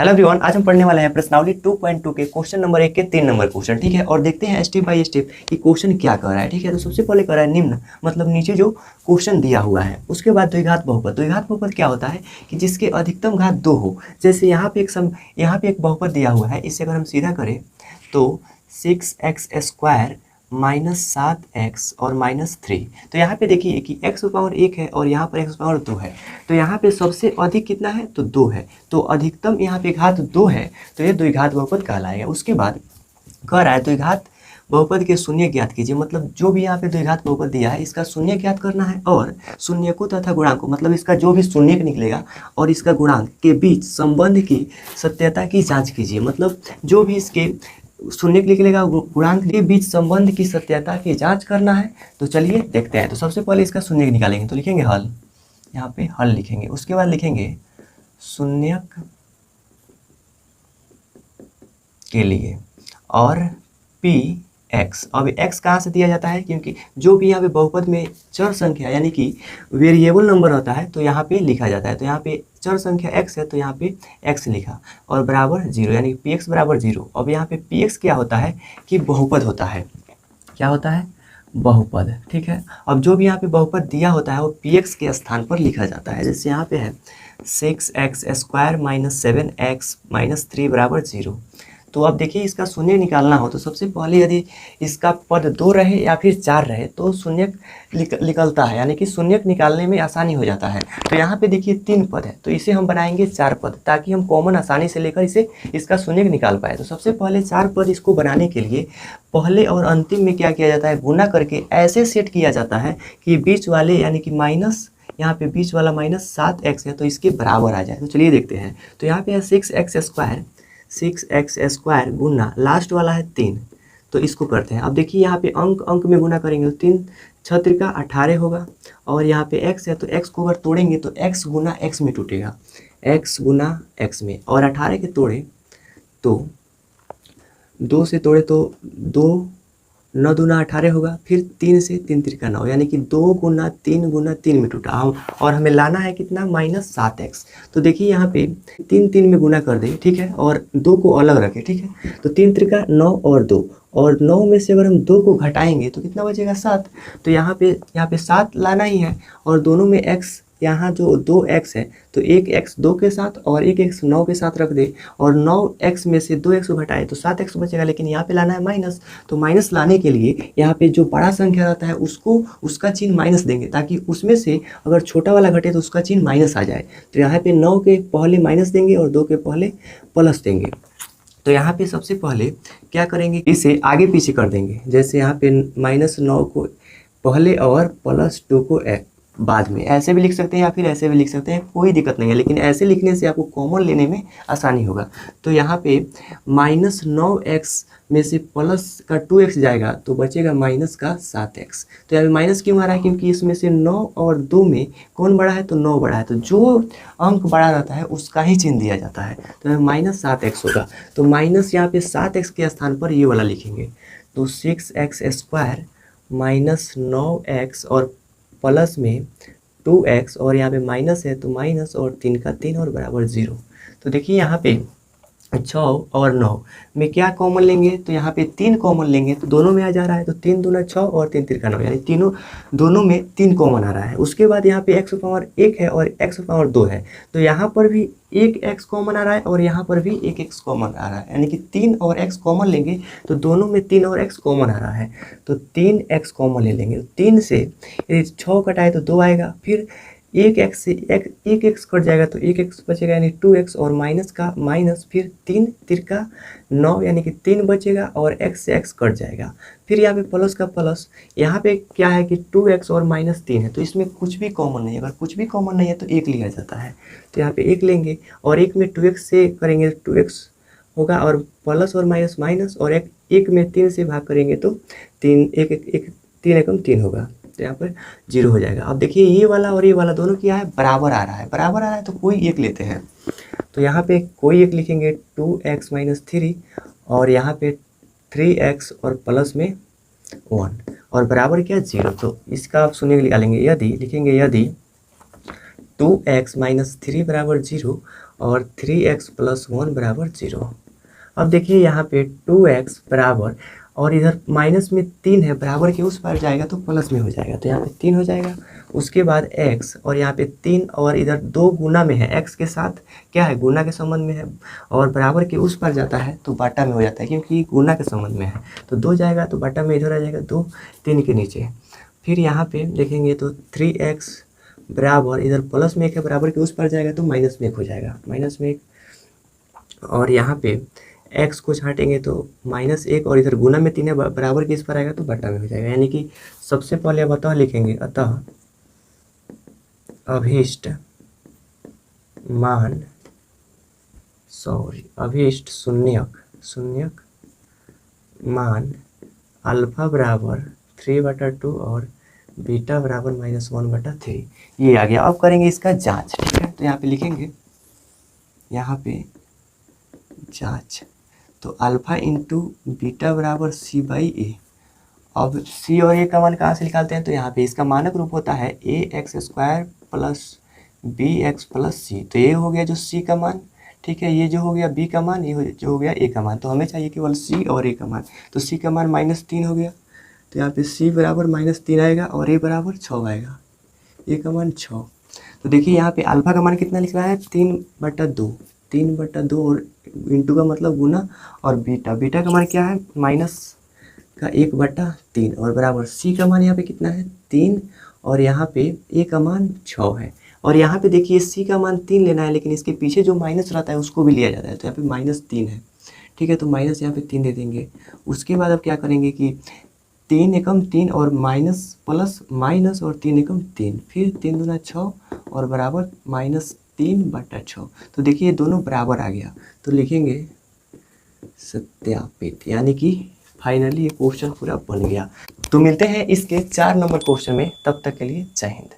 Hello everyone, आज हम पढ़ने वाले हैं प्रश्नावली 2.2 के क्वेश्चन नंबर 1 के 3 नंबर क्वेश्चन। ठीक है, और देखते हैं स्टेप बाय स्टेप कि क्वेश्चन क्या कर रहा है। ठीक है, तो सबसे पहले कर रहा है निम्न, मतलब नीचे जो क्वेश्चन दिया हुआ है। उसके बाद द्विघात बहुपद। द्विघात बहुपद क्या होता है कि जिसके अधिकतम घात 2 हो। जैसे यहाँ पे एक बहुपद दिया हुआ है, इसे अगर हम सीधा करें तो 6x² -7x और -3। तो यहाँ पे देखिए कि x पावर 1 है और यहाँ पर x पावर 2 है। तो यहाँ पे सबसे अधिक कितना है तो 2 है, तो अधिकतम यहाँ पे घात 2 है, तो ये द्विघात बहुपद कहलाएगा। उसके बाद कह रहा है द्विघात बहुपद के शून्य ज्ञात कीजिए, मतलब जो भी यहाँ पे द्विघात बहुपद दिया है इसका शून्य ज्ञात करना है और शून्यकों तथा गुणांकों, मतलब इसका जो भी शून्यक निकलेगा और इसका गुणांक के बीच संबंध की सत्यता की जांच कीजिए। मतलब जो भी इसके शून्य निकलेगा गुणांक के बीच संबंध की सत्यता की जांच करना है। तो चलिए देखते हैं। तो सबसे पहले इसका शून्यक निकालेंगे, तो लिखेंगे हल, यहाँ पे हल लिखेंगे। उसके बाद लिखेंगे शून्यक के लिए और px। अब x कहाँ से दिया जाता है, क्योंकि जो भी यहाँ पे बहुपद में चर संख्या यानी कि वेरिएबल नंबर होता है तो यहाँ पे लिखा जाता है। तो यहाँ पे चर संख्या x है तो यहाँ पे x लिखा और बराबर 0, यानी px बराबर 0। अब यहाँ पे px क्या होता है कि बहुपद होता है। क्या होता है? बहुपद। ठीक है, अब जो भी यहाँ पे बहुपद दिया होता है वो px के स्थान पर लिखा जाता है। जैसे यहाँ पे है 6x² -7x -3 बराबर 0। तो अब देखिए इसका शून्य निकालना हो तो सबसे पहले यदि इसका पद 2 रहे या फिर 4 रहे तो शून्यक निकलता है, यानी कि शून्यक निकालने में आसानी हो जाता है। तो यहाँ पे देखिए 3 पद है तो इसे हम बनाएंगे 4 पद, ताकि हम कॉमन आसानी से लेकर इसका शून्यक निकाल पाए। तो सबसे पहले 4 पद इसको बनाने के लिए पहले और अंतिम में क्या किया जाता है, गुना करके ऐसे सेट किया जाता है कि बीच वाले यानी कि माइनस, यहाँ पे बीच वाला -7x है तो इसके बराबर आ जाए। तो चलिए देखते हैं। तो यहाँ पे है 6x² गुना लास्ट वाला है 3, तो इसको करते हैं। अब देखिए यहाँ पे अंक में गुना करेंगे तो 3 6 का 18 होगा और यहाँ पे x है तो x को अगर तोड़ेंगे तो x गुना x में टूटेगा, x गुना x में। और 18 के तोड़े तो 2 से तोड़े तो 2 9 दूना 18 होगा, फिर 3 से 3 3 का 9, यानी कि 2 गुना 3 में टूटा हम, और हमें लाना है कितना -7x। तो देखिए यहाँ पे 3 3 में गुना कर दें, ठीक है, और 2 को अलग रखें। ठीक है, तो 3 3 का 9 और 2, और 9 में से अगर हम 2 को घटाएंगे तो कितना बचेगा 7। तो यहाँ पे 7 लाना ही है और दोनों में x, यहाँ जो 2x है तो एक x 2 के साथ और एक x 9 के साथ रख दे, और 9x में से 2x को घटाए तो 7x बचेगा, लेकिन यहाँ पे लाना है माइनस। तो माइनस लाने के लिए यहाँ पे जो बड़ा संख्या रहता है उसका चिन्ह माइनस देंगे, ताकि उसमें से अगर छोटा वाला घटे तो उसका चिन्ह माइनस आ जाए। तो यहाँ पे 9 के पहले माइनस देंगे और 2 के पहले प्लस देंगे। तो यहाँ पे सबसे पहले क्या करेंगे, इसे आगे पीछे कर देंगे। जैसे यहाँ पे -9 को पहले और +2 को बाद में, ऐसे भी लिख सकते हैं या फिर ऐसे भी लिख सकते हैं, कोई दिक्कत नहीं है, लेकिन ऐसे लिखने से आपको कॉमन लेने में आसानी होगा। तो यहाँ पे -9x में से प्लस का 2x जाएगा तो बचेगा -7x। तो यहाँ पे माइनस क्यों आ रहा है, क्योंकि इसमें से 9 और 2 में कौन बड़ा है तो 9 बड़ा है, तो जो अंक बड़ा रहता है उसका ही चिन्ह दिया जाता है। तो -7x होगा। तो माइनस यहाँ पे 7x के स्थान पर ये वाला लिखेंगे। तो 6x² -9x और प्लस में 2x, और यहाँ पे माइनस है तो माइनस और 3 का 3 और बराबर 0। तो देखिए यहाँ पे 6 और 9 में क्या कॉमन लेंगे, तो यहाँ पे 3 कॉमन लेंगे तो दोनों में आ जा रहा है, तो 3 दूना 6 और 3 3 का 9, यानी दोनों में 3 कॉमन आ रहा है। उसके बाद यहाँ पे x पावर 1 है और x पावर 2 है, तो यहाँ पर भी एक x कॉमन आ रहा है और यहाँ पर भी एक x कॉमन आ रहा है, यानी कि 3 और x कॉमन लेंगे तो दोनों में 3 और x कॉमन आ रहा है, तो 3x कॉमन ले लेंगे। 3 से यदि 6 कटाए तो 2 आएगा, फिर एक x कट जाएगा तो एक x बचेगा, यानी 2x, और माइनस का माइनस, फिर 3 3 का 9, यानी कि 3 बचेगा और x से x कट जाएगा। फिर यहाँ पे प्लस का प्लस, यहाँ पे क्या है कि 2x और -3 है, तो इसमें कुछ भी कॉमन नहीं है। अगर कुछ भी कॉमन नहीं है तो 1 लिया जाता है, तो यहाँ पे 1 लेंगे और 1 में 2x से करेंगे 2x होगा, और प्लस और माइनस माइनस, और एक में 3 से भाग करेंगे तो 3 एकम 3 होगा, तो यहाँ पर 0 हो जाएगा। अब देखिए ये वाला और ये वाला दोनों क्या है, बराबर आ रहा है। बराबर आ रहा है तो कोई एक लेते हैं, तो यहाँ पे कोई एक लिखेंगे 2x - 3, और यहाँ पे 3x और प्लस में 1, और बराबर क्या 0। तो इसका आप शून्य निकालेंगे, यदि लिखेंगे यदि 2x - 3 बराबर 0 और 3x प्लस 1 बराबर 0। अब देखिए यहाँ पे 2x बराबर, और इधर माइनस में 3 है, बराबर के उस पार जाएगा तो प्लस में हो जाएगा, तो यहाँ पे 3 हो जाएगा। उसके बाद x, और यहाँ पे 3 और इधर 2 गुना में है, x के साथ क्या है, गुना के संबंध में है, और बराबर के उस पार जाता है तो बाटा में हो जाता है, क्योंकि गुना के संबंध में है तो 2 जाएगा, तो बाटा में इधर आ जाएगा 2, 3 के नीचे। फिर यहाँ पे देखेंगे तो 3x बराबर, इधर प्लस में 1 है, बराबर के उस पर जाएगा तो माइनस में 1 हो जाएगा, माइनस में 1। और यहाँ पे x को छाटेंगे तो -1, और इधर गुना में 3 है, बराबर के इस पर आएगा तो बटा में हो जाएगा। यानी कि सबसे पहले अब अतः लिखेंगे, अतः अभीष्ट मान, अभीष्ट शून्यक मान अल्फा बराबर 3/2 और बीटा बराबर -1/3, ये आ गया। अब करेंगे इसका जांच, ठीक है। तो यहाँ पे लिखेंगे, यहाँ पे जांच, तो अल्फा इंटू बीटा बराबर c/a। अब c और a का मान कहाँ से निकालते हैं, तो यहाँ पे इसका मानक रूप होता है ax² plus bx plus c। तो ये हो गया जो c का मान, ठीक है, ये जो हो गया b का मान, ये जो हो गया a का मान। तो हमें चाहिए केवल c और a का मान, तो c का मान -3 हो गया, तो यहाँ पे c बराबर -3 आएगा और a बराबर 6 आएगा, a का मान 6। तो देखिए यहाँ पे अल्फा का मान कितना लिख रहा है, 3/2 और इंटू का मतलब गुना, और बीटा का मान क्या है, -1/3, और बराबर c का मान यहाँ पे कितना है 3, और यहाँ पे a का मान 6 है। और यहाँ पे देखिए c का मान 3 लेना है, लेकिन इसके पीछे जो माइनस रहता है उसको भी लिया जाता है, तो यहाँ पे -3 है, ठीक है, तो माइनस यहाँ पे 3 दे देंगे। उसके बाद अब क्या करेंगे कि 3 एकम 3 और माइनस प्लस माइनस और 3 एकम 3, फिर 3 दूना 6 और बराबर -3/6। तो देखिए दोनों बराबर आ गया, तो लिखेंगे सत्यापित, यानी कि फाइनली ये क्वेश्चन पूरा बन गया। तो मिलते हैं इसके 4 नंबर क्वेश्चन में, तब तक के लिए जय हिंद।